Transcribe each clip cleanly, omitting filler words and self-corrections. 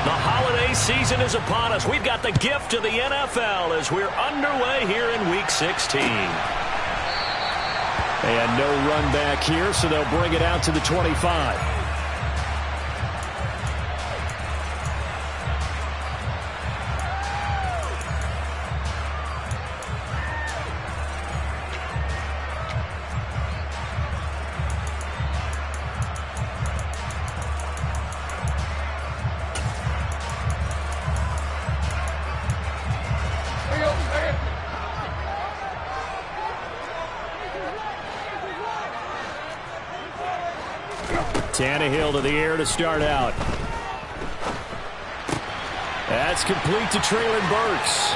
The holiday season is upon us. We've got the gift of the NFL as we're underway here in Week 16. And no run back here, so they'll bring it out to the 25. Tannehill to the air to start out. That's complete to Traylon Burks.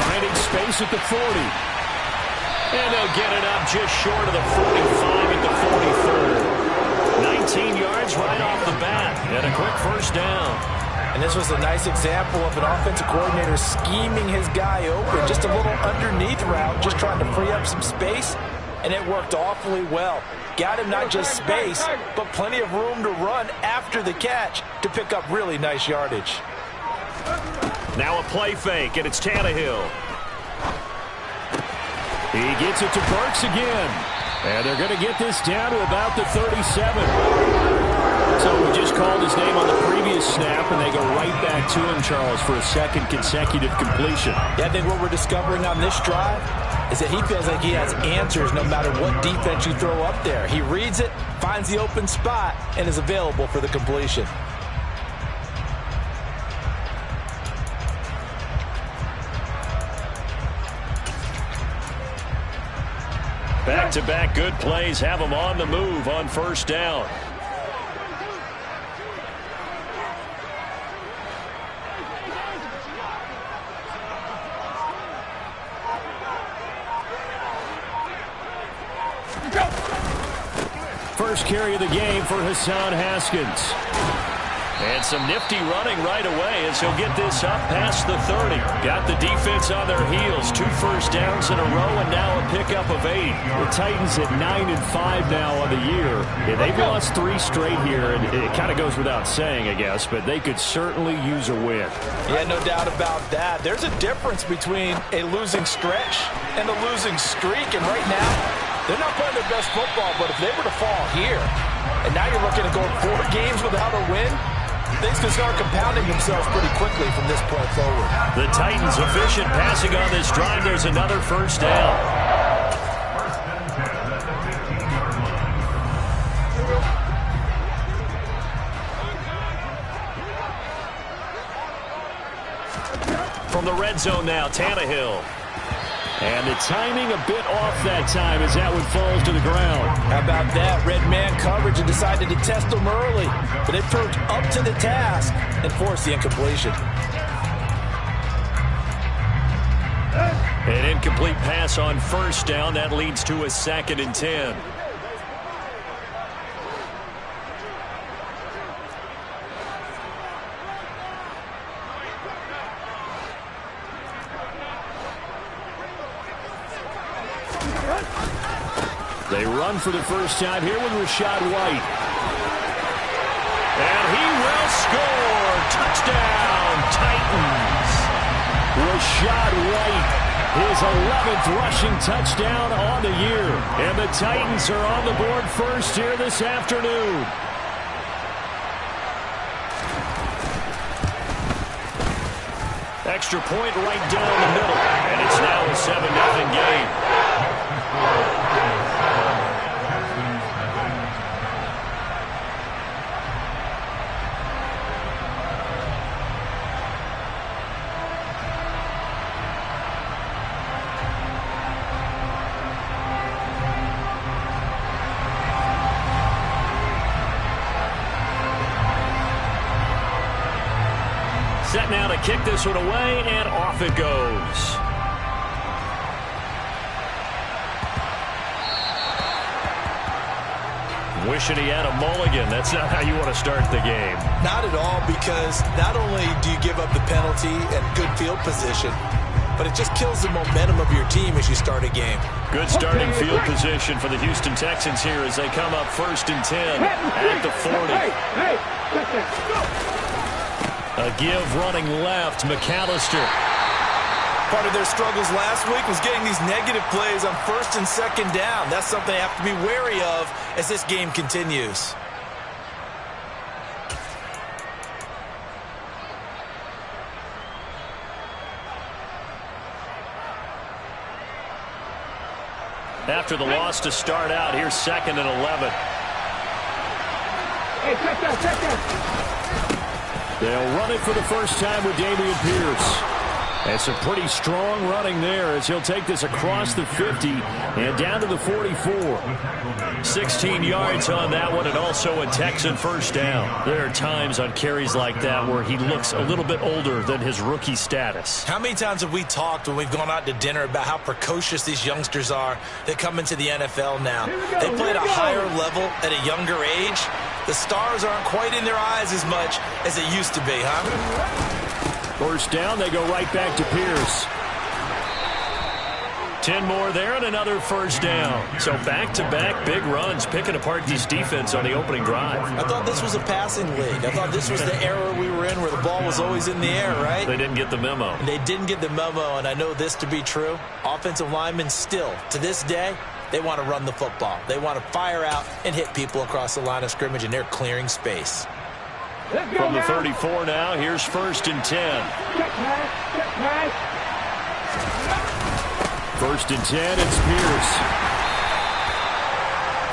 Finding space at the 40. And they'll get it up just short of the 45 at the 43rd. 19 yards right off the bat. And a quick first down. And this was a nice example of an offensive coordinator scheming his guy open. Just a little underneath route, just trying to free up some space. And it worked awfully well. Got him not just space, but plenty of room to run after the catch to pick up really nice yardage. Now a play fake, and it's Tannehill. He gets it to Burks again. And they're going to get this down to about the 37. So we just called his name on the previous snap, and they go right back to him, Charles, for a second consecutive completion. Yeah, I think what we're discovering on this drive is that he feels like he has answers no matter what defense you throw up there. He reads it, finds the open spot, and is available for the completion. Back-to-back good plays have him on the move on first down. First carry of the game for Hassan Haskins. And some nifty running right away as he'll get this up past the 30. Got the defense on their heels. 2 first downs in a row and now a pickup of 8. The Titans at 9-5 now on the year. Yeah, they've lost 3 straight here, and it kind of goes without saying, I guess, but they could certainly use a win. Yeah, no doubt about that. There's a difference between a losing stretch and a losing streak, and right now, they're not playing their best football, but if they were to fall here, and now you're looking at going 4 games without a win, things can start compounding themselves pretty quickly from this point forward. The Titans efficient passing on this drive. There's another first down. From the red zone now, Tannehill. And the timing a bit off that time as that one falls to the ground. How about that? Red man coverage and decided to test them early. But they proved up to the task and forced the incompletion. An incomplete pass on first down. That leads to a 2nd and 10. They run for the first time here with Rachaad White. And he will score. Touchdown, Titans. Rachaad White, his 11th rushing touchdown on the year. And the Titans are on the board first here this afternoon. Extra point right down the middle. And it's now a 7-0 game. Set now to kick this one away, and off it goes. Wishing he had a mulligan. That's not how you want to start the game. Not at all, because not only do you give up the penalty and good field position, but it just kills the momentum of your team as you start a game. Good starting field position for the Houston Texans here as they come up 1st and 10 at the 40. A give running left, McAllister. Part of their struggles last week was getting these negative plays on first and second down. That's something they have to be wary of as this game continues. After the loss to start out, here's 2nd and 11. Hey, check that. They'll run it for the first time with Dameon Pierce. And some pretty strong running there as he'll take this across the 50 and down to the 44. 16 yards on that one, and also a Texan first down. There are times on carries like that where he looks a little bit older than his rookie status. How many times have we talked when we've gone out to dinner about how precocious these youngsters are that come into the NFL now? They play at a higher level at a younger age. The stars aren't quite in their eyes as much as it used to be, huh? First down, they go right back to Pierce. 10 more there and another first down. So back-to-back big runs, picking apart this defense on the opening drive. I thought this was a passing league. I thought this was the era we were in where the ball was always in the air, right? They didn't get the memo. They didn't get the memo, and I know this to be true. Offensive linemen still, to this day, they want to run the football. They want to fire out and hit people across the line of scrimmage, and they're clearing space. From the 34 now, here's 1st and 10. First and 10, it's Pierce.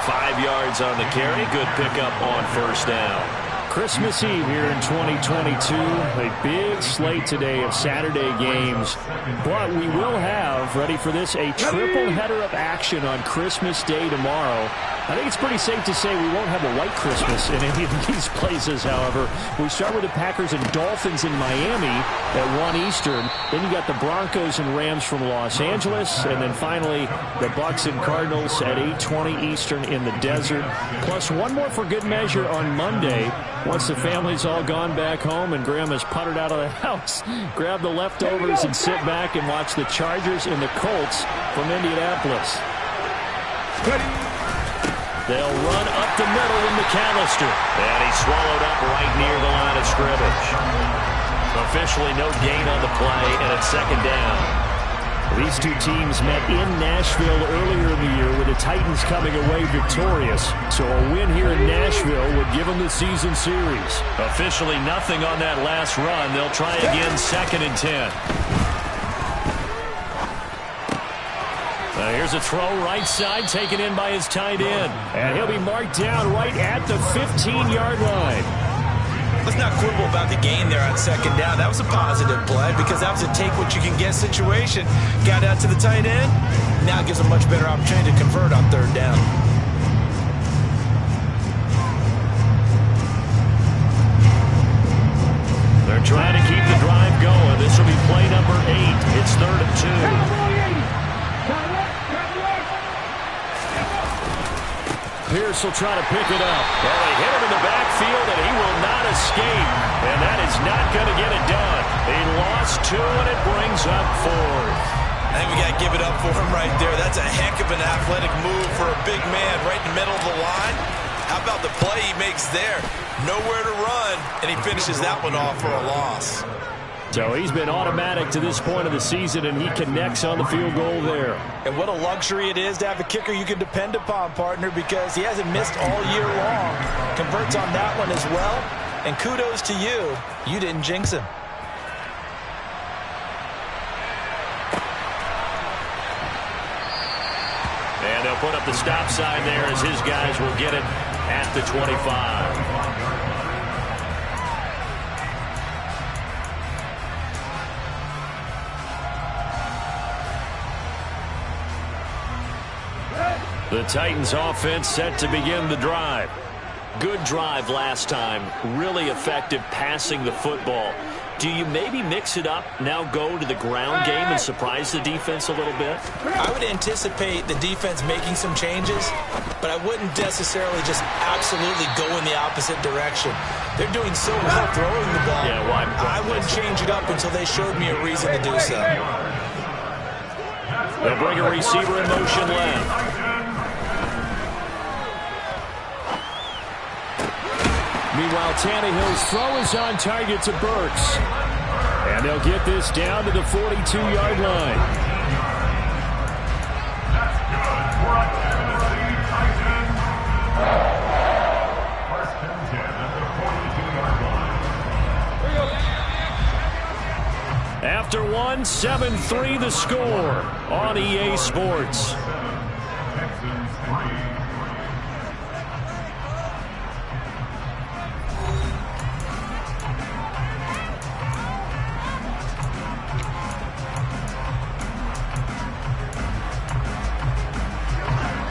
5 yards on the carry. Good pickup on first down. Christmas Eve here in 2022. A big slate today of Saturday games. But we will have, ready for this, a triple header of action on Christmas Day tomorrow. I think it's pretty safe to say we won't have a white Christmas in any of these places, however. We start with the Packers and Dolphins in Miami at 1 Eastern. Then you got the Broncos and Rams from Los Angeles. And then finally, the Bucs and Cardinals at 8:20 Eastern in the desert. Plus one more for good measure on Monday. Once the family's all gone back home and Grandma's puttered out of the house, grab the leftovers and sit back and watch the Chargers and the Colts from Indianapolis. They'll run up the middle with McAllister. And he's swallowed up right near the line of scrimmage. Officially no gain on the play, and it's 2nd down. These two teams met in Nashville earlier in the year with the Titans coming away victorious. So a win here in Nashville would give them the season series. Officially nothing on that last run. They'll try again 2nd and 10. Here's a throw right side taken in by his tight end. And he'll be marked down right at the 15-yard line. Let's not quibble about the gain there on 2nd down. That was a positive play because that was a take-what-you-can-get situation. Got out to the tight end. Now gives a much better opportunity to convert on 3rd down. They're trying to keep the drive going. This will be play number 8. It's 3rd and 2. Pierce will try to pick it up. Well, they hit him in the backfield, and he will not escape. And that is not going to get it done. He lost 2, and it brings up 4th. I think we got to give it up for him right there. That's a heck of an athletic move for a big man right in the middle of the line. How about the play he makes there? Nowhere to run, and he finishes that one off for a loss. So he's been automatic to this point of the season, and he connects on the field goal there. And what a luxury it is to have a kicker you can depend upon, partner, because he hasn't missed all year long. Converts on that one as well. And kudos to you. You didn't jinx him. And they'll put up the stop sign there as his guys will get it at the 25. The Titans offense set to begin the drive. Good drive last time. Really effective passing the football. Do you maybe mix it up, now go to the ground game and surprise the defense a little bit? I would anticipate the defense making some changes, but I wouldn't necessarily just absolutely go in the opposite direction. They're doing so well throwing the ball. Yeah, well, I wouldn't change it up until they showed me a reason to do so. They'll bring a receiver in motion left. Meanwhile, Tannehill's throw is on target to Burks. And they'll get this down to the 42-yard line. After one, 7-3 the score on EA Sports.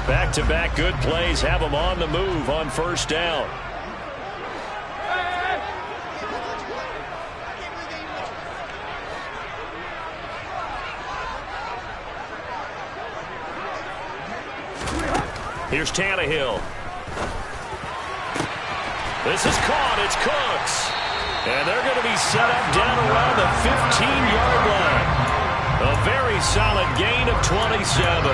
Back-to-back good plays have them on the move on first down. Here's Tannehill. This is caught. It's Cooks. And they're going to be set up down around the 15-yard line. A very solid gain of 27.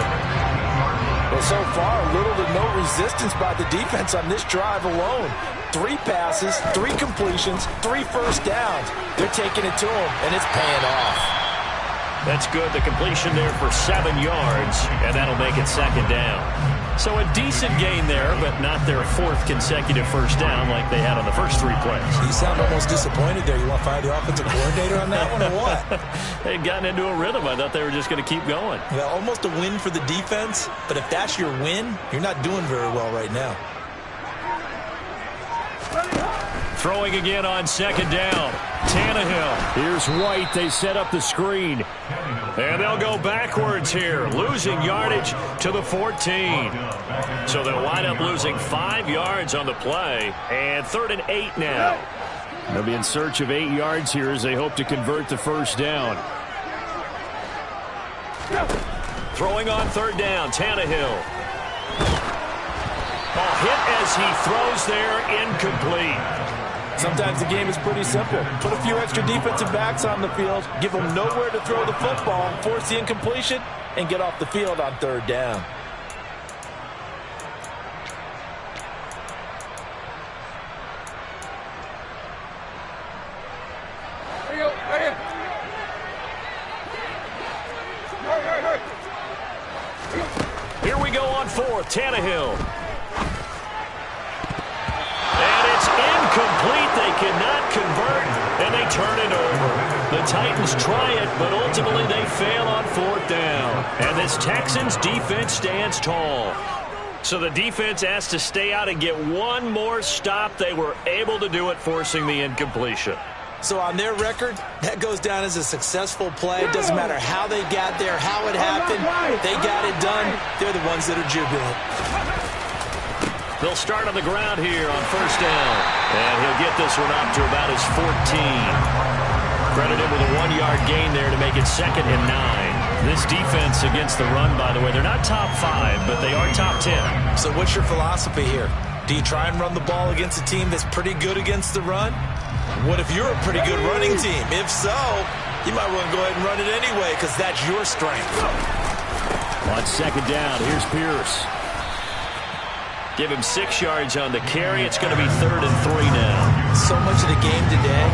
Well, so far, little to no resistance by the defense on this drive alone. 3 passes, 3 completions, 3 first downs. They're taking it to them, and it's paying off. That's good. The completion there for 7 yards, and that'll make it second down. So a decent gain there, but not their 4th consecutive first down like they had on the first 3 plays. You sound almost disappointed there. You want to fire the offensive coordinator on that one or what? They'd gotten into a rhythm. I thought they were just going to keep going. Yeah, almost a win for the defense, but if that's your win, you're not doing very well right now. Throwing again on second down. Tannehill. Here's White. They set up the screen. And they'll go backwards here, losing yardage to the 14. So they'll wind up losing 5 yards on the play, and 3rd and 8 now. They'll be in search of 8 yards here as they hope to convert the first down. Throwing on 3rd down, Tannehill. A hit as he throws there, incomplete. Sometimes the game is pretty simple. Put a few extra defensive backs on the field, give them nowhere to throw the football, force the incompletion, and get off the field on 3rd down. Here we go on 4th, Tannehill. Incomplete. They cannot convert, and they turn it over. The Titans try it, but ultimately they fail on 4th down. And this Texans defense stands tall. So the defense has to stay out and get one more stop. They were able to do it, forcing the incompletion. So on their record, that goes down as a successful play. It doesn't matter how they got there, how it happened. They got it done. They're the ones that are jubilant. They'll start on the ground here on first down. And he'll get this one up to about his 14. Credited with a 1-yard gain there to make it 2nd and 9. This defense against the run, by the way, they're not top 5, but they are top 10. So what's your philosophy here? Do you try and run the ball against a team that's pretty good against the run? What if you're a pretty good running team? If so, you might want to go ahead and run it anyway because that's your strength. On second down, here's Pierce. Give him 6 yards on the carry. It's going to be 3rd and 3 now. So much of the game today,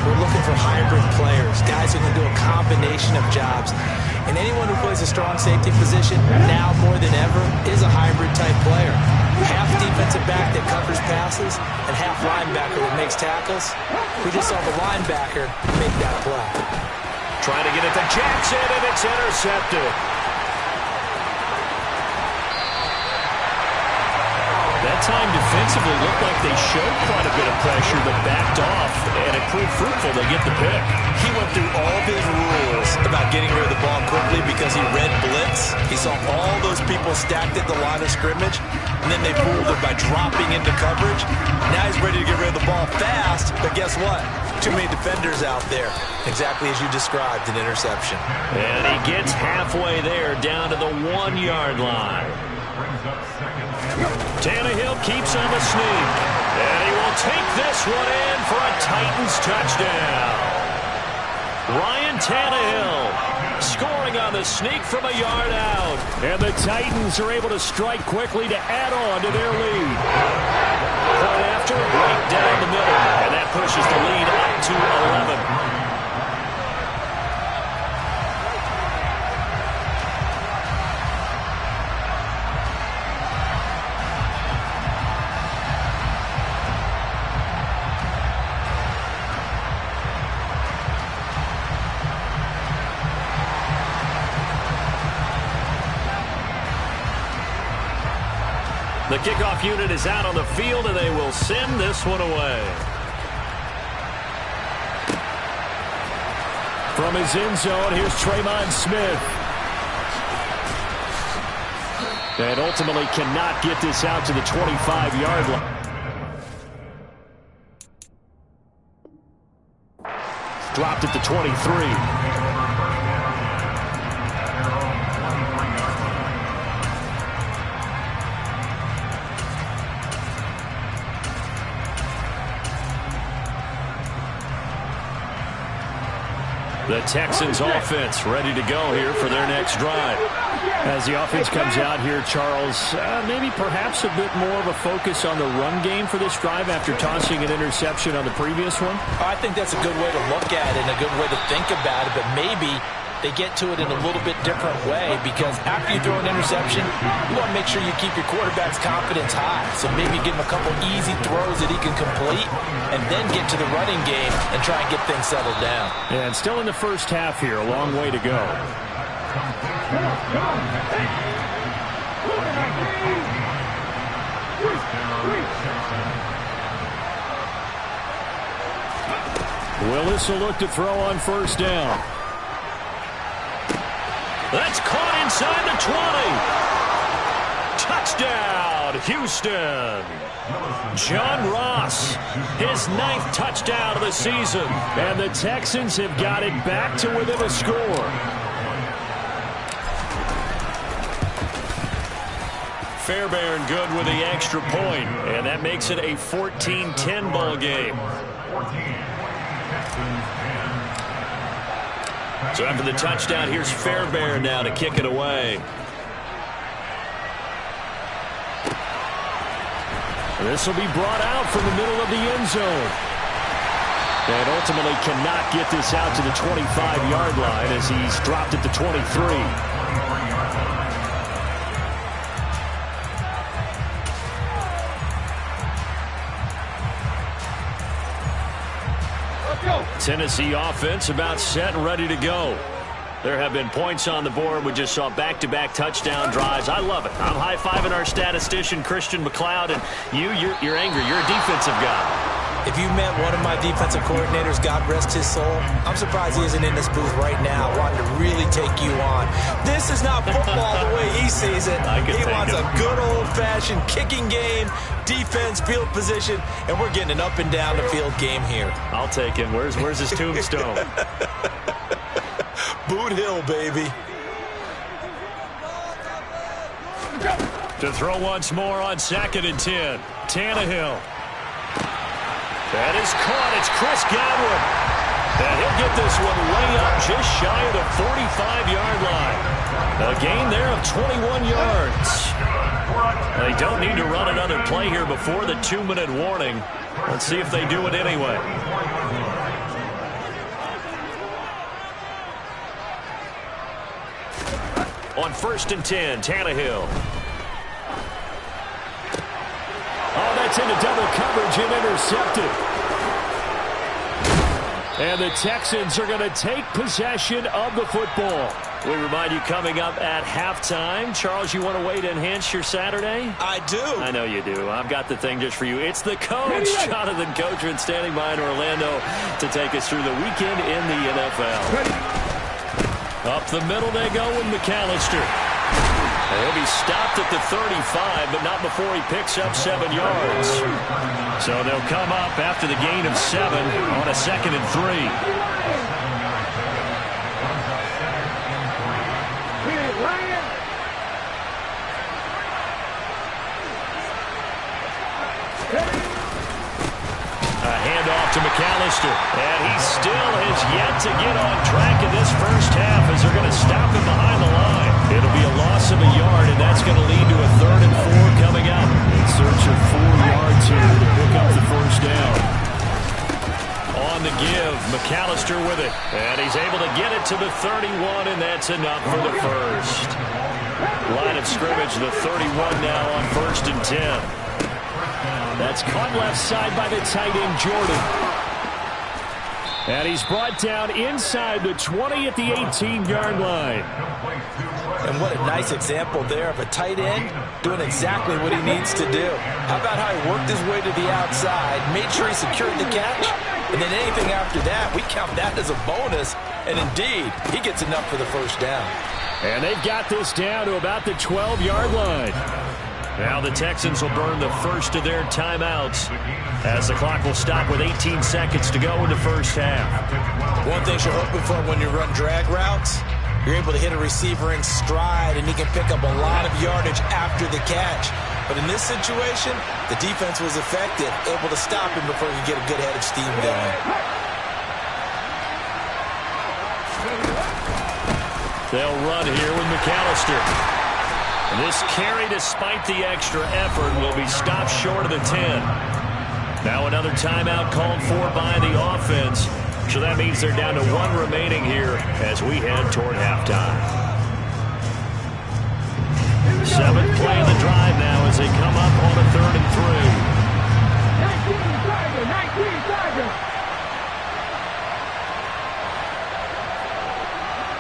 we're looking for hybrid players, guys who can do a combination of jobs. And anyone who plays a strong safety position, now more than ever, is a hybrid-type player. Half defensive back that covers passes and half linebacker that makes tackles. We just saw the linebacker make that play. Trying to get it to Jackson, and it's intercepted. That time defensively looked like they showed quite a bit of pressure but backed off, and it proved fruitful. They get the pick. He went through all of his rules about getting rid of the ball quickly because he read blitz. He saw all those people stacked at the line of scrimmage, and then they fooled him by dropping into coverage. Now he's ready to get rid of the ball fast, but guess what? Too many defenders out there. Exactly as you described, an interception. And he gets halfway there, down to the 1-yard line. Tannehill keeps on the sneak, and he will take this one in for a Titans touchdown. Ryan Tannehill scoring on the sneak from a yard out. And the Titans are able to strike quickly to add on to their lead. point after, right down the middle. And that pushes the lead up to 11. The kickoff unit is out on the field, and they will send this one away. From his end zone, here's Tremon Smith. And ultimately cannot get this out to the 25-yard line. Dropped at the 23. The Texans offense ready to go here for their next drive. As the offense comes out here, Charles, maybe perhaps a bit more of a focus on the run game for this drive after tossing an interception on the previous one? I think that's a good way to look at it and a good way to think about it, but maybe they get to it in a little bit different way, because after you throw an interception, you want to make sure you keep your quarterback's confidence high. So maybe give him a couple easy throws that he can complete and then get to the running game and try and get things settled down. And still in the first half here, a long way to go. Willis will look to throw on first down. That's caught inside the 20. Touchdown, Houston. John Ross, his 9th touchdown of the season. And the Texans have got it back to within a score. Fairbairn good with the extra point, and that makes it a 14-10 ball game. So after the touchdown, here's Fairbairn now to kick it away. This will be brought out from the middle of the end zone. And ultimately cannot get this out to the 25-yard line as he's dropped at the 23. Tennessee offense about set and ready to go. There have been points on the board. We just saw back-to-back touchdown drives. I love it. I'm high-fiving our statistician, Christian McLeod, and you're angry. You're a defensive guy. If you met one of my defensive coordinators, God rest his soul, I'm surprised he isn't in this booth right now wanting to really take you on. This is not football the way he sees it. He wants a good old-fashioned kicking game, defense, field position, and we're getting an up-and-down-the-field game here. I'll take him. Where's his tombstone? Boot Hill, baby. To throw once more on 2nd and 10. Tannehill. That is caught. It's Chris Godwin. And he'll get this one way up just shy of the 45-yard line. A gain there of 21 yards. They don't need to run another play here before the 2-minute warning. Let's see if they do it anyway. On 1st and 10, Tannehill. Oh, that's into double coverage and intercepted. And the Texans are going to take possession of the football. We remind you, coming up at halftime, Charles, you want a way to enhance your Saturday? I do. I know you do. I've got the thing just for you. It's the coach, Jonathan Cochran, standing by in Orlando to take us through the weekend in the NFL. Up the middle they go with McAllister. And he'll be stopped at the 35, but not before he picks up 7 yards. So they'll come up after the gain of 7 on a 2nd and 3. A handoff to McAllister, and he still has yet to get on track in this first half as they're going to stop him behind the line. It'll be a loss of a yard, and that's going to lead to a 3rd and 4 coming up. Insert extra 4 yards here to pick up the first down. On the give, McAllister with it. And he's able to get it to the 31, and that's enough for the first. Line of scrimmage, the 31 now on 1st and 10. That's caught left side by the tight end, Jordan. And he's brought down inside the 20 at the 18-yard line. And what a nice example there of a tight end doing exactly what he needs to do. How about how he worked his way to the outside, made sure he secured the catch, and then anything after that, we count that as a bonus. And indeed, he gets enough for the first down. And they've got this down to about the 12-yard line. Now the Texans will burn the first of their timeouts as the clock will stop with 18 seconds to go in the first half. One thing you're hoping for when you run drag routes, you're able to hit a receiver in stride, and he can pick up a lot of yardage after the catch. But in this situation, the defense was effective, able to stop him before he could get a good head of steam going. They'll run here with McAllister. This carry, despite the extra effort, will be stopped short of the 10. Now another timeout called for by the offense. So that means they're down to 1 remaining here as we head toward halftime. 7th play of the drive now as they come up on a 3rd and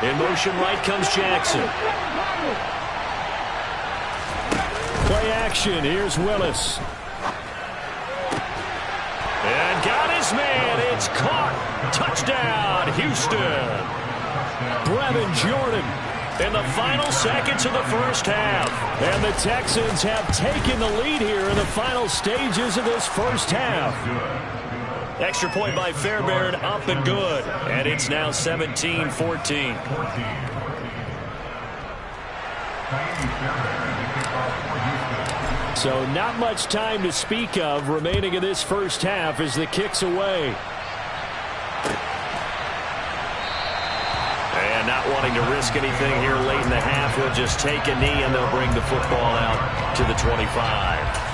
3. In motion right comes Jackson. Play action. Here's Willis. And got his man. It's caught. Touchdown, Houston. Brevin Jordan. In the final seconds of the first half. And the Texans have taken the lead here in the final stages of this first half. Extra point by Fairbairn, up and good. And it's now 17-14. So not much time to speak of remaining in this first half as the kick's away. And not wanting to risk anything here late in the half, he'll just take a knee and they'll bring the football out to the 25.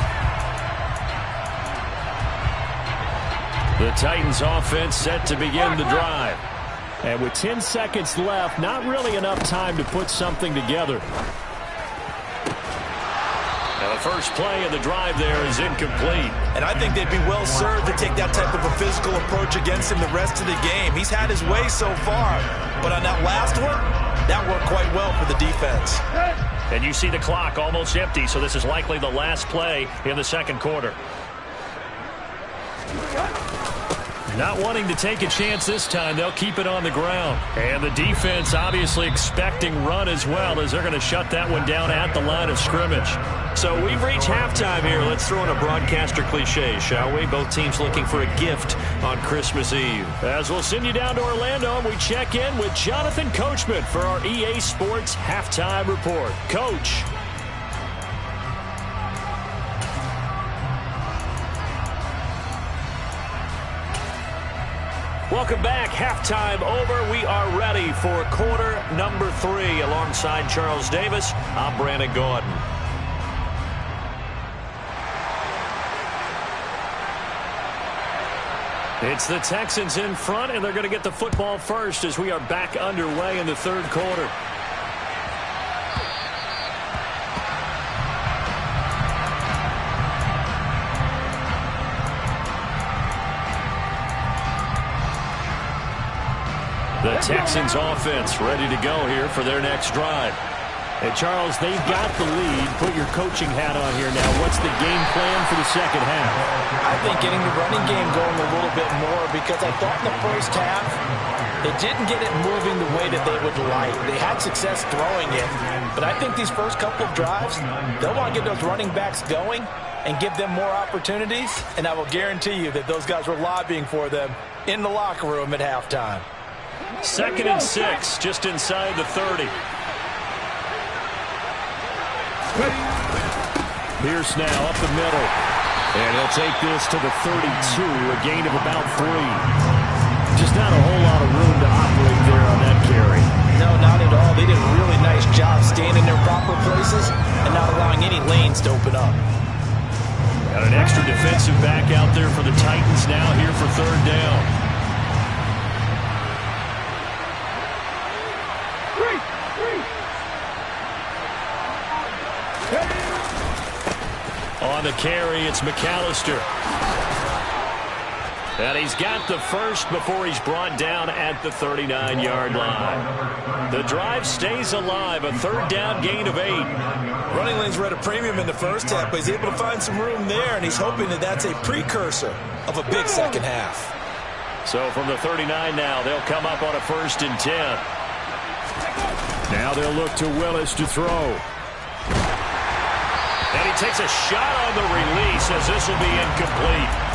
The Titans offense set to begin the drive. And with 10 seconds left, not really enough time to put something together. Now the first play of the drive there is incomplete. And I think they'd be well served to take that type of a physical approach against him the rest of the game. He's had his way so far. But on that last one, that worked quite well for the defense. And you see the clock almost empty, so this is likely the last play in the second quarter. Not wanting to take a chance this time, they'll keep it on the ground. And the defense obviously expecting run as well, as they're going to shut that one down at the line of scrimmage. So we've reached halftime here. Let's throw in a broadcaster cliche, shall we? Both teams looking for a gift on Christmas Eve. As we'll send you down to Orlando, and we check in with Jonathan Coachman for our EA Sports Halftime Report. Coach. Welcome back. Halftime over. We are ready for quarter number 3. Alongside Charles Davis, I'm Brandon Gordon. It's the Texans in front, and they're going to get the football first as we are back underway in the third quarter. The Texans offense ready to go here for their next drive. Hey, Charles, they've got the lead. Put your coaching hat on here now. What's the game plan for the second half? I think getting the running game going a little bit more, because I thought in the first half they didn't get it moving the way that they would like. They had success throwing it, but I think these first couple of drives, they'll want to get those running backs going and give them more opportunities, and I will guarantee you that those guys were lobbying for them in the locker room at halftime. 2nd and 6, just inside the 30. Pierce now up the middle. And he'll take this to the 32, a gain of about 3. Just not a whole lot of room to operate there on that carry. No, not at all. They did a really nice job staying in their proper places and not allowing any lanes to open up. Got an extra defensive back out there for the Titans now here for third down. On the carry, it's McAllister. And he's got the first before he's brought down at the 39-yard line. The drive stays alive, a third down gain of 8. Running lanes were at a premium in the first half, but he's able to find some room there, and he's hoping that that's a precursor of a big second half. So from the 39 now, they'll come up on a 1st and 10. Now they'll look to Willis to throw. And he takes a shot on the release as this will be incomplete.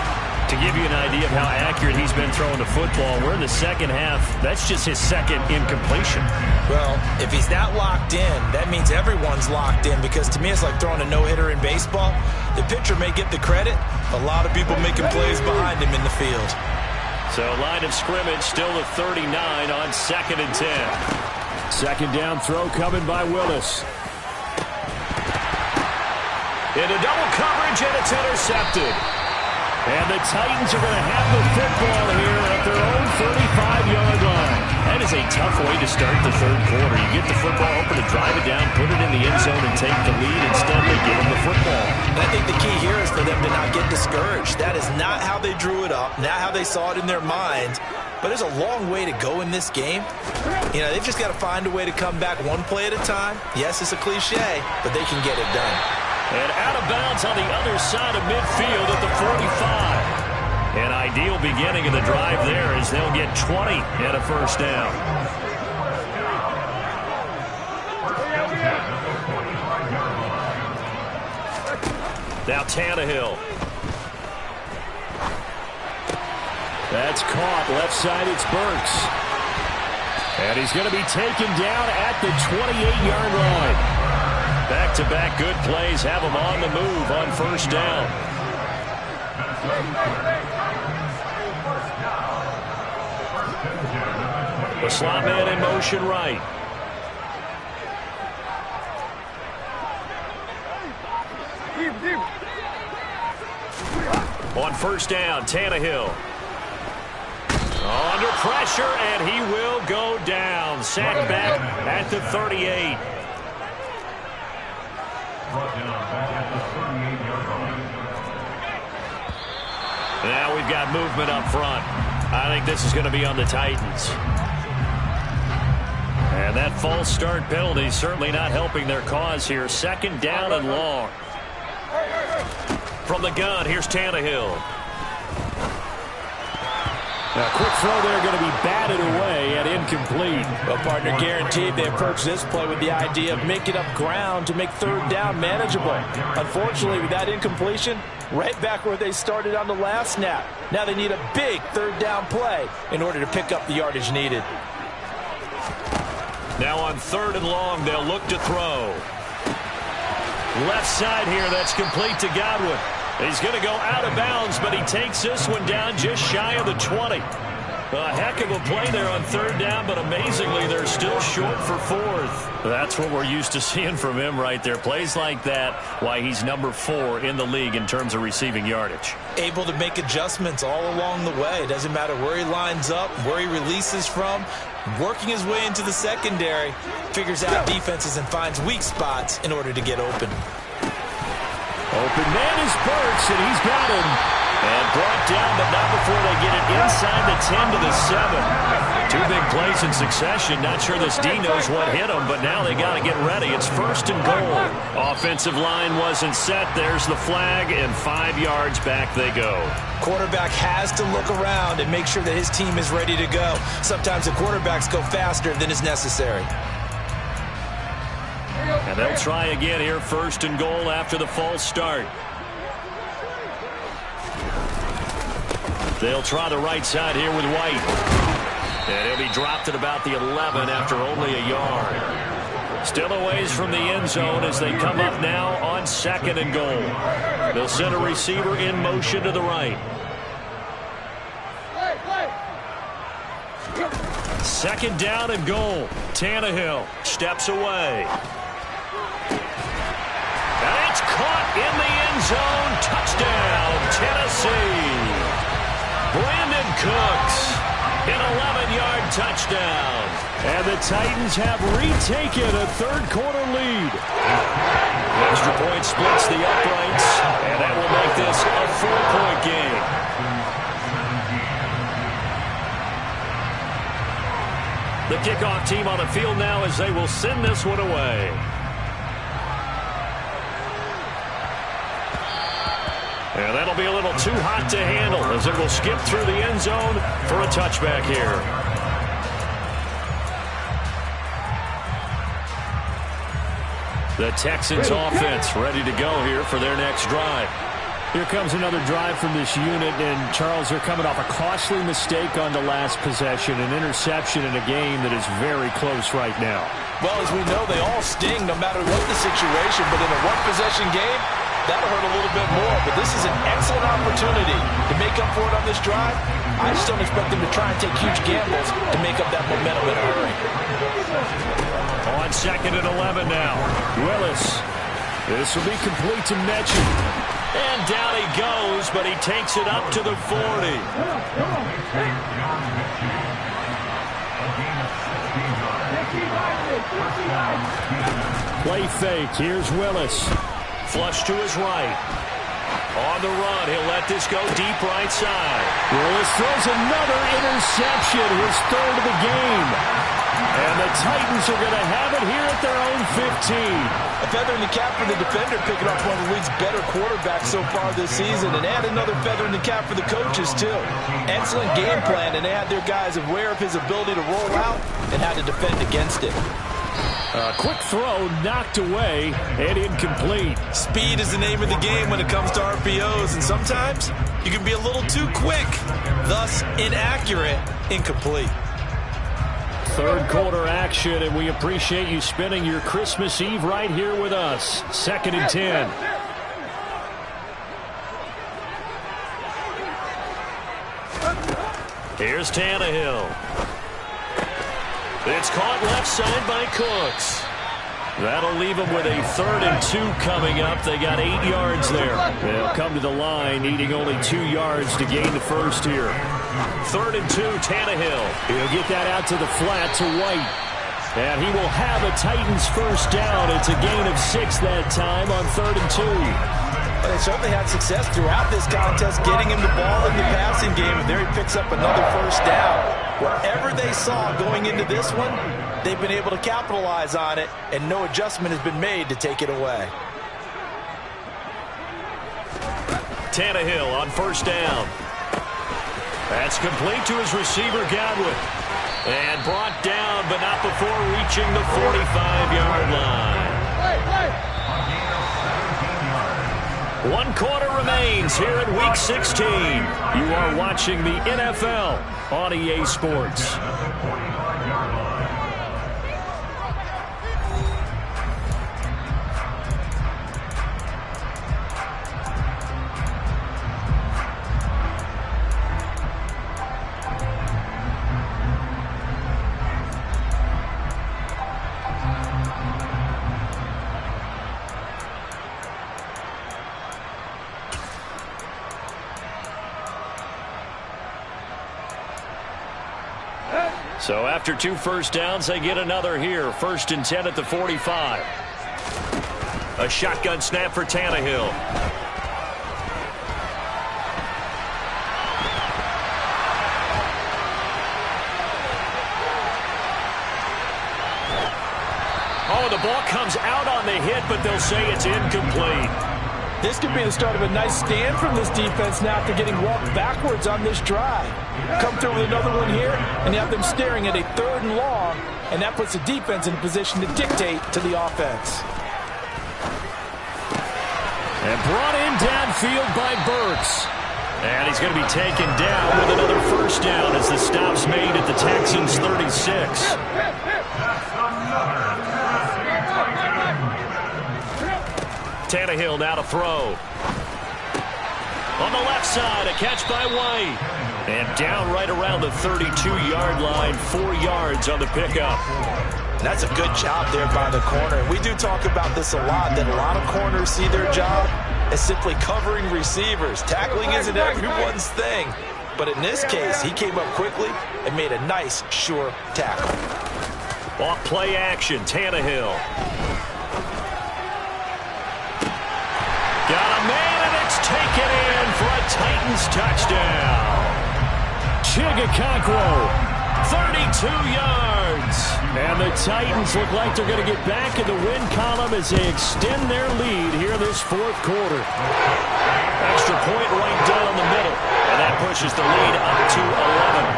To give you an idea of how accurate he's been throwing the football, we're in the second half. That's just his second incompletion. Well, if he's not locked in, that means everyone's locked in, because to me it's like throwing a no-hitter in baseball. The pitcher may get the credit. A lot of people making plays behind him in the field. So line of scrimmage still the 39 on 2nd and 10. Second down throw coming by Willis. Into double coverage, and it's intercepted. And the Titans are going to have the football here at their own 35-yard line. That is a tough way to start the third quarter. You get the football open to drive it down, put it in the end zone, and take the lead. Instead, they give them the football. And I think the key here is for them to not get discouraged. That is not how they drew it up, not how they saw it in their mind. But there's a long way to go in this game. You know, they've just got to find a way to come back one play at a time. Yes, it's a cliche, but they can get it done. And out of bounds on the other side of midfield at the 45. An ideal beginning of the drive there as they'll get 20 and a first down. Now Tannehill. That's caught. Left side, it's Burks. And he's going to be taken down at the 28-yard line. Back-to-back good plays have him on the move on first down. The slot man in motion right. On first down, Tannehill. Under pressure, and he will go down. Sacked back at the 38. Now we've got movement up front. I think this is going to be on the Titans. And that false start penalty certainly not helping their cause here. Second down and long. From the gun, here's Tannehill. A quick throw there going to be batted away and incomplete. Well, partner, guaranteed they approach this play with the idea of making up ground to make third down manageable. Unfortunately, with that incompletion, right back where they started on the last snap. Now they need a big third down play in order to pick up the yardage needed. Now on 3rd and long, they'll look to throw. Left side here, that's complete to Godwin. He's going to go out of bounds, but he takes this one down just shy of the 20. A heck of a play there on 3rd down, but amazingly, they're still short for 4th. That's what we're used to seeing from him right there. Plays like that, why he's number 4 in the league in terms of receiving yardage. Able to make adjustments all along the way. It doesn't matter where he lines up, where he releases from. Working his way into the secondary, figures out defenses and finds weak spots in order to get open. Open man is Burks, and he's got him. And brought down, but not before they get it inside the 10 to the 7. 2 big plays in succession. Not sure this D knows what hit him, but now they got to get ready. It's 1st and goal. Offensive line wasn't set. There's the flag, and 5 yards back they go. Quarterback has to look around and make sure that his team is ready to go. Sometimes the quarterbacks go faster than is necessary. And they'll try again here, 1st and goal after the false start. They'll try the right side here with White. And he'll be dropped at about the 11 after only a yard. Still a ways from the end zone as they come up now on 2nd and goal. They'll send a receiver in motion to the right. 2nd down and goal. Tannehill steps away. And it's caught in the end zone. Touchdown, Tennessee. Brandon Cooks, an 11-yard touchdown. And the Titans have retaken a third-quarter lead. Extra point splits the uprights, and that will make this a 4-point game. The kickoff team on the field now as they will send this one away. And that'll be a little too hot to handle as it will skip through the end zone for a touchback here. The Texans offense ready to go here for their next drive. Here comes another drive from this unit, and Charles, they're coming off a costly mistake on the last possession, an interception in a game that is very close right now. Well, as we know, they all sting no matter what the situation, but in a one-possession game, that'll hurt a little bit more. But this is an excellent opportunity to make up for it on this drive. I just don't expect them to try and take huge gambles to make up that momentum in a hurry. On 2nd and 11 now. Willis. This will be complete to Mechie. And down he goes, but he takes it up to the 40. Play fake. Here's Willis. Flush to his right. On the run, he'll let this go deep right side. Willis throws another interception, his third of the game. And the Titans are going to have it here at their own 15. A feather in the cap for the defender, picking off one of the league's better quarterbacks so far this season. And add another feather in the cap for the coaches, too. Excellent game plan, and they had their guys aware of his ability to roll out and how to defend against it. A quick throw knocked away and incomplete. Speed is the name of the game when it comes to RPOs, and sometimes you can be a little too quick, thus inaccurate, incomplete. Third quarter action, and we appreciate you spending your Christmas Eve right here with us. 2nd and 10. Here's Tannehill. It's caught left side by Cooks. That'll leave them with a 3rd and 2 coming up. They got 8 yards there. They'll come to the line, needing only 2 yards to gain the first here. 3rd and 2, Tannehill. He'll get that out to the flat to White. And he will have a Titans first down. It's a gain of 6 that time on 3rd and 2. Well, they certainly had success throughout this contest, getting him the ball in the passing game, and there he picks up another first down. Whatever they saw going into this one, they've been able to capitalize on it, and no adjustment has been made to take it away. Tannehill on first down. That's complete to his receiver, Godwin. And brought down, but not before reaching the 45-yard line. 1 quarter remains here in Week 16. You are watching the NFL on EA Sports. So after 2 first downs, they get another here. 1st and 10 at the 45. A shotgun snap for Tannehill. Oh, the ball comes out on the hit, but they'll say it's incomplete. This could be the start of a nice stand from this defense now after getting walked backwards on this drive. Come through with another one here, and you have them staring at a 3rd and long, and that puts the defense in a position to dictate to the offense. And brought in downfield by Burks. And he's going to be taken down with another first down as the stop's made at the Texans' 36. Tannehill now to throw. On the left side, a catch by White. And down right around the 32-yard line, 4 yards on the pickup. That's a good job there by the corner. We do talk about this a lot, that a lot of corners see their job is simply covering receivers. Tackling isn't everyone's thing. But in this case, he came up quickly and made a nice, sure tackle. Off play action, Tannehill. Got a man, and it's taken in for a Titans touchdown. Chigakonkwo, 32 yards. and the Titans look like they're going to get back in the win column as they extend their lead here in this fourth quarter. Extra point right down the middle, and that pushes the lead up to 11.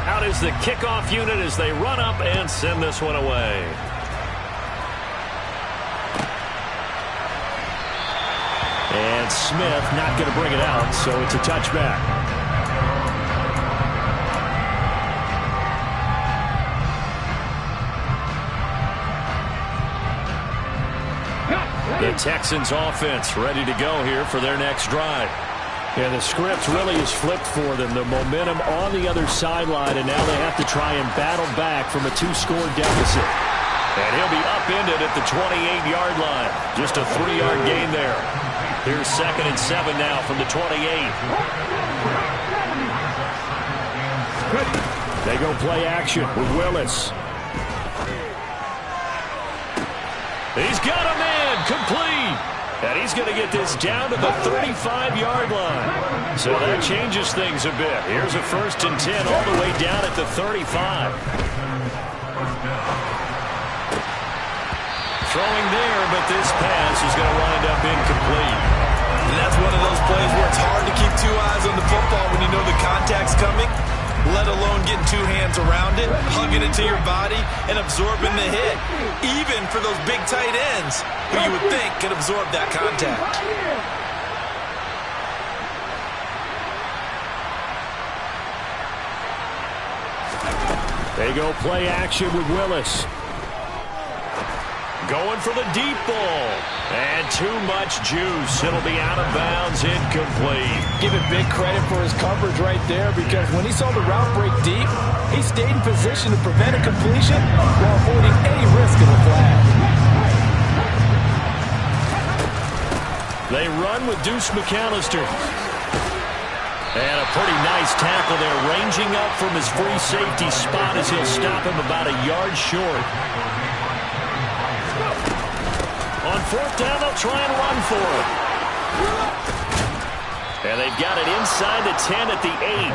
Out is the kickoff unit as they run up and send this one away. And Smith not going to bring it out, so it's a touchback. The Texans offense ready to go here for their next drive. Yeah, the script really is flipped for them. The momentum on the other sideline, and now they have to try and battle back from a 2-score deficit. And he'll be upended at the 28-yard line. Just a 3-yard gain there. Here's 2nd and 7 now from the 28. They go play action with Willis. He's got a man complete. And he's going to get this down to the 35-yard line. So that changes things a bit. Here's a 1st and 10 all the way down at the 35. Throwing there, but this pass is going to wind up incomplete. And that's one of those plays where it's hard to keep 2 eyes on the football when you know the contact's coming, let alone getting 2 hands around it, hugging it to your body, and absorbing the hit. Even for those big tight ends, who you would think could absorb that contact. They go play action with Willis. Going for the deep ball. And too much juice. It'll be out of bounds, incomplete. Give it big credit for his coverage right there, because when he saw the route break deep, he stayed in position to prevent a completion while avoiding any risk of a flag. They run with Deuce McAllister. And a pretty nice tackle there, ranging up from his free safety spot as he'll stop him about a yard short. On 4th down, they'll try and run for it. And they've got it inside the 10 at the 8.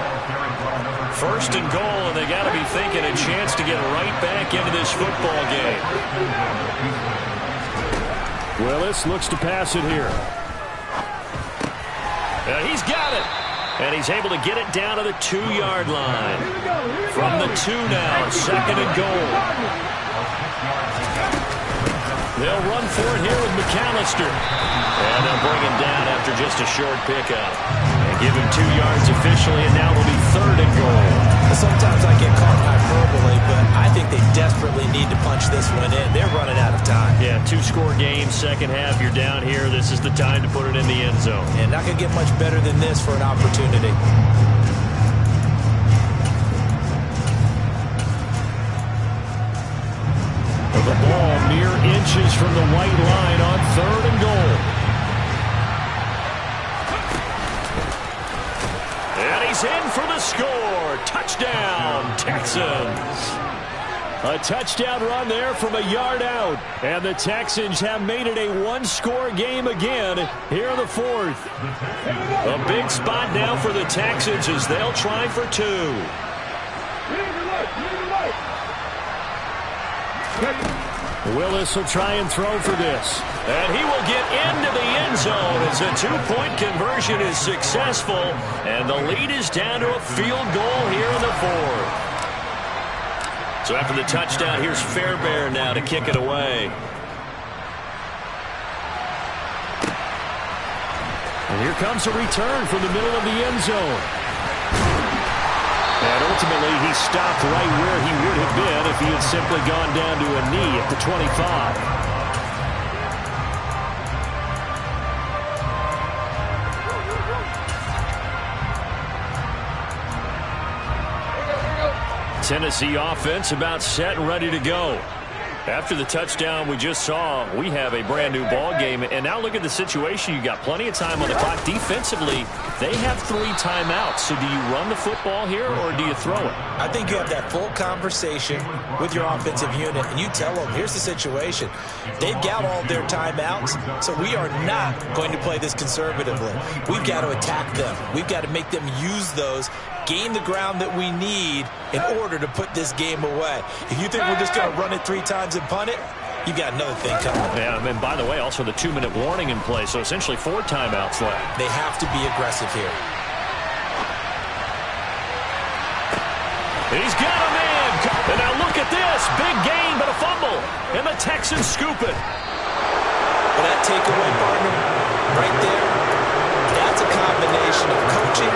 1st and goal, and they got to be thinking a chance to get right back into this football game. Willis looks to pass it here. And he's got it. And he's able to get it down to the 2-yard line. From the 2 now, 2nd and goal. They'll run for it here with McAllister. And they'll bring him down after just a short pickup. And give him 2 yards officially, and now it'll be 3rd and goal. Sometimes I get caught in hyperbole, but I think they desperately need to punch this one in. They're running out of time. Yeah, 2-score game, second half, you're down here. This is the time to put it in the end zone. And not going to get much better than this for an opportunity. The ball mere inches from the white line on 3rd and goal. And he's in for the score. Touchdown, Texans. A touchdown run there from a yard out. And the Texans have made it a 1-score game again here in the 4th. A big spot now for the Texans as they'll try for 2. Willis will try and throw for this. And he will get into the end zone as a 2-point conversion is successful. And the lead is down to a field goal here in the 4th. So after the touchdown, here's Fairbairn now to kick it away. And here comes a return from the middle of the end zone. And ultimately, he stopped right where he would have been if he had simply gone down to a knee at the 25. Tennessee offense about set and ready to go. After the touchdown we just saw, we have a brand new ball game. And now look at the situation. You got plenty of time on the clock. Defensively, they have 3 timeouts. So do you run the football here or do you throw it? I think you have that full conversation with your offensive unit, and you tell them, here's the situation. They've got all their timeouts, so we are not going to play this conservatively. We've got to attack them. We've got to make them use those, gain the ground that we need in order to put this game away. If you think we're just going to run it 3 times and punt it, you got another thing coming. Yeah, and by the way, also the 2-minute warning in play, so essentially 4 timeouts left. They have to be aggressive here. He's got a man. And now look at this. Big gain, but a fumble. And the Texans scoop it. Well, that takeaway, partner, right there, that's a combination of coaching,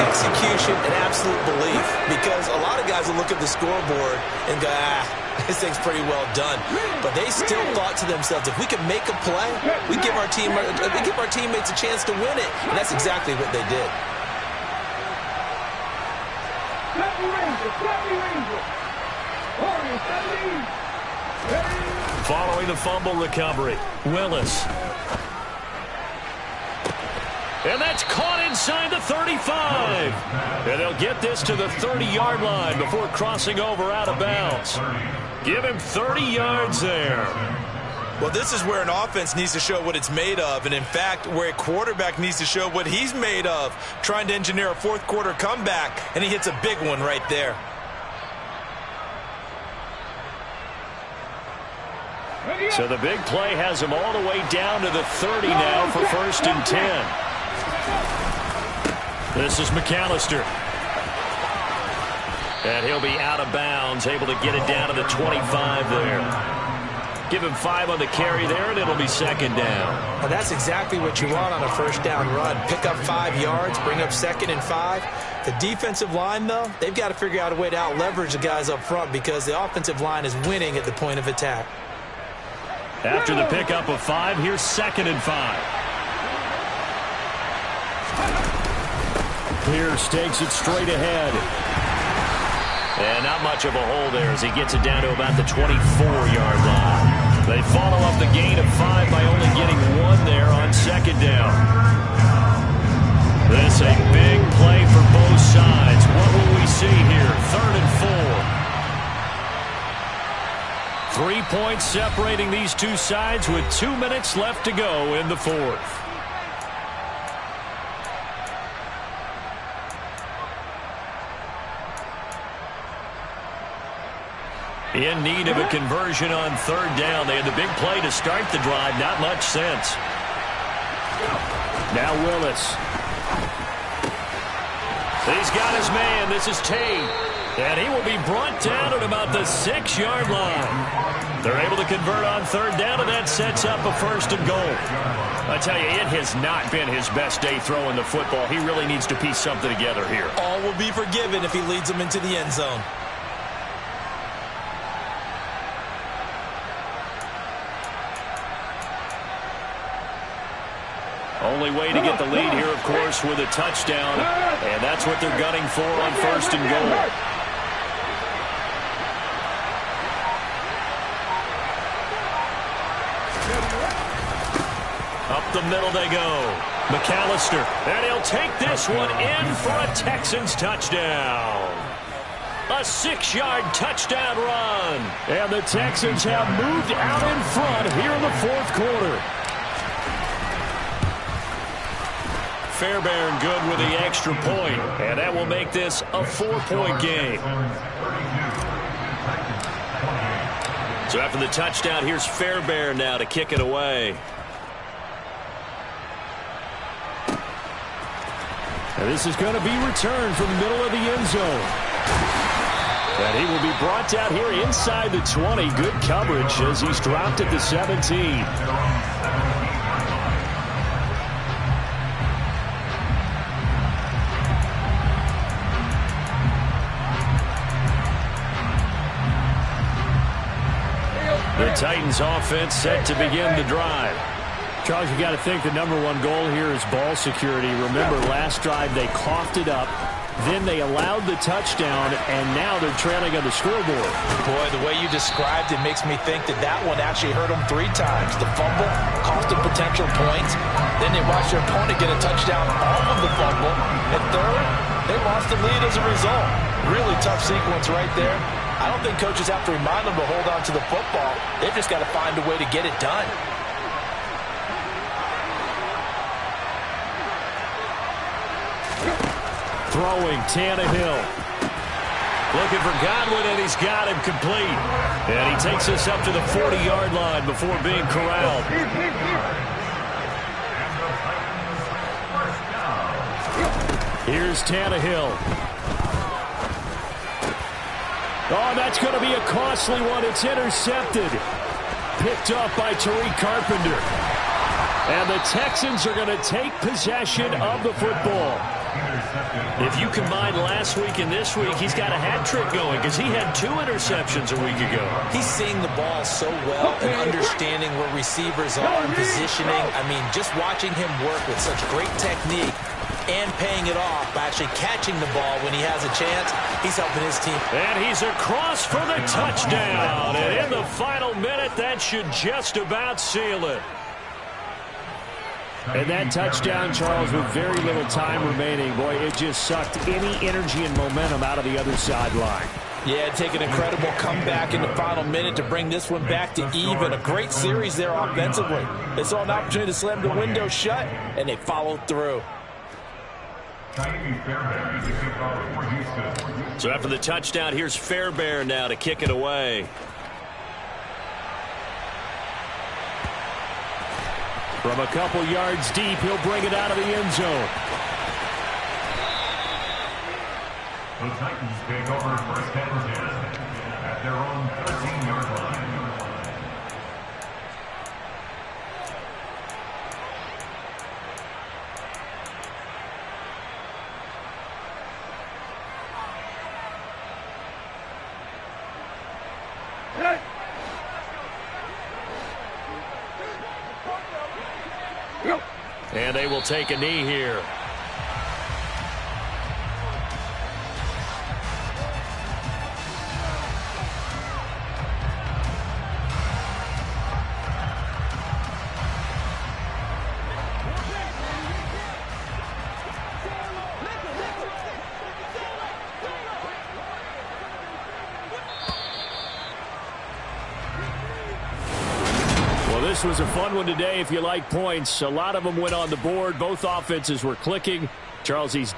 execution, and absolute belief. Because a lot of guys will look at the scoreboard and go, this thing's pretty well done. But they still thought to themselves, if we could make a play, we give our teammates a chance to win it. And that's exactly what they did. Following the fumble recovery, Willis. And that's caught inside the 35. And they'll get this to the 30-yard line before crossing over out of bounds. Give him 30 yards there. Well, this is where an offense needs to show what it's made of, and in fact, where a quarterback needs to show what he's made of, trying to engineer a fourth-quarter comeback, and he hits a big one right there. So the big play has him all the way down to the 30 now for 1st and 10. This is McAllister. And he'll be out of bounds, able to get it down to the 25 there. Give him 5 on the carry there, and it'll be 2nd down. Well, that's exactly what you want on a first down run. Pick up 5 yards, bring up 2nd and 5. The defensive line, though, they've got to figure out a way to out-leverage the guys up front because the offensive line is winning at the point of attack. After the pickup of 5, here's 2nd and 5. Pierce takes it straight ahead. And not much of a hole there as he gets it down to about the 24-yard line. They follow up the gain of 5 by only getting 1 there on 2nd down. This a big play for both sides. What will we see here? 3rd and 4. 3 points separating these two sides with 2 minutes left to go in the 4th. In need of a conversion on 3rd down. They had the big play to start the drive. Not much sense. Now Willis. He's got his man. This is Tate. And he will be brought down at about the 6-yard line. They're able to convert on 3rd down, and that sets up a 1st and goal. I tell you, it has not been his best day throwing the football. He really needs to piece something together here. All will be forgiven if he leads them into the end zone. Only way to get the lead here, of course, with a touchdown. And that's what they're gunning for on 1st and goal. Up the middle they go. McAllister. And he'll take this one in for a Texans touchdown. A 6-yard touchdown run. And the Texans have moved out in front here in the 4th quarter. Fairbairn good with the extra point, and that will make this a 4-point game. So after the touchdown, here's Fairbairn now to kick it away. And this is going to be returned from the middle of the end zone. And he will be brought down here inside the 20. Good coverage as he's dropped at the 17. The Titans offense set to begin the drive. Charles, you got to think the #1 goal here is ball security. Remember, last drive they coughed it up, then they allowed the touchdown, and now they're trailing on the scoreboard. Boy, the way you described it makes me think that that one actually hurt them 3 times. The fumble cost them potential points. Then they watched their opponent get a touchdown off of the fumble. And third, they lost the lead as a result. Really tough sequence right there. I don't think coaches have to remind them to hold on to the football. They've just got to find a way to get it done. Throwing, Tannehill. Looking for Godwin, and he's got him complete. And he takes us up to the 40-yard line before being corralled. Here's Tannehill. Oh, that's going to be a costly one. It's intercepted. Picked up by Tariq Carpenter. And the Texans are going to take possession of the football. If you combine last week and this week, he's got a hat trick going because he had 2 interceptions a week ago. He's seeing the ball so well and understanding where receivers are and positioning. I mean, just watching him work with such great technique and paying it off by actually catching the ball when he has a chance, he's helping his team. And he's across for the touchdown. And in the final minute, that should just about seal it. And that touchdown, Charles, with very little time remaining, boy, it just sucked any energy and momentum out of the other sideline. Yeah, take an incredible comeback in the final minute to bring this one back to even. A great series there offensively. They saw an opportunity to slam the window shut, and they followed through. So after the touchdown, here's Fairbairn now to kick it away. From a couple yards deep, he'll bring it out of the end zone. The Titans take over first and 10 at their own 13-yard line. And they will take a knee here. This was a fun one today if you like points. A lot of them went on the board. Both offenses were clicking. Charles, these